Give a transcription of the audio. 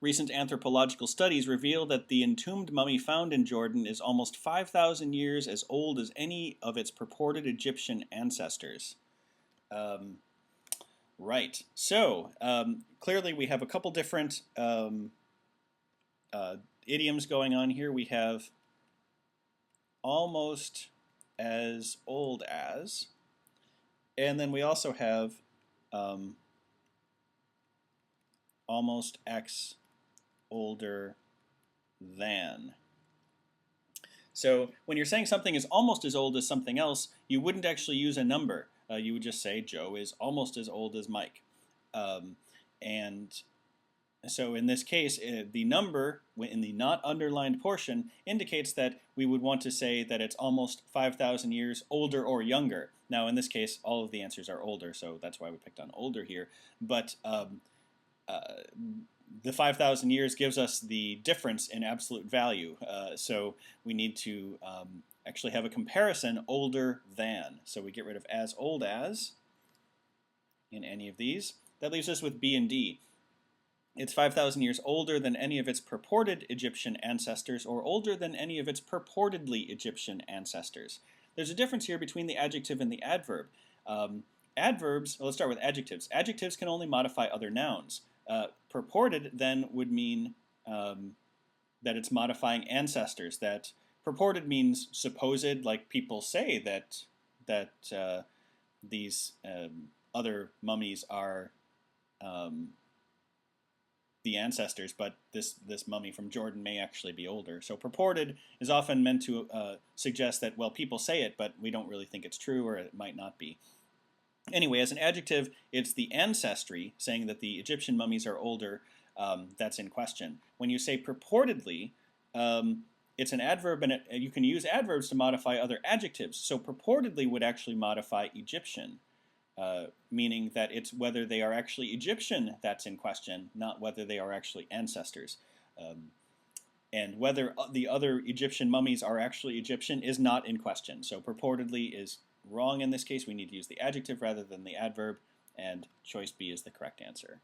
Recent anthropological studies reveal that the entombed mummy found in Jordan is almost 5,000 years as old as any of its purported Egyptian ancestors. Right. So clearly we have a couple different idioms going on here. We have almost as old as, and then we also have almost X older than. So when you're saying something is almost as old as something else, you wouldn't actually use a number. You would just say Joe is almost as old as Mike. And so in this case, the number in the not underlined portion indicates that we would want to say that it's almost 5,000 years older or younger. Now in this case, all of the answers are older, so that's why we picked on older here. But the 5,000 years gives us the difference in absolute value. So we need to actually have a comparison older than. So we get rid of as old as in any of these. That leaves us with B and D. It's 5,000 years older than any of its purported Egyptian ancestors or older than any of its purportedly Egyptian ancestors. There's a difference here between the adjective and the adverb. Adverbs, well, let's start with adjectives. Adjectives can only modify other nouns. Purported then would mean that it's modifying ancestors. That purported means supposed, like people say that these other mummies are the ancestors, but this mummy from Jordan may actually be older. So purported is often meant to suggest that, well, people say it, but we don't really think it's true, or it might not be. Anyway, as an adjective, it's the ancestry, saying that the Egyptian mummies are older, that's in question. When you say purportedly, it's an adverb, and you can use adverbs to modify other adjectives. So purportedly would actually modify Egyptian, meaning that it's whether they are actually Egyptian that's in question, not whether they are actually ancestors. And whether the other Egyptian mummies are actually Egyptian is not in question. So purportedly is wrong in this case. We need to use the adjective rather than the adverb, and choice B is the correct answer.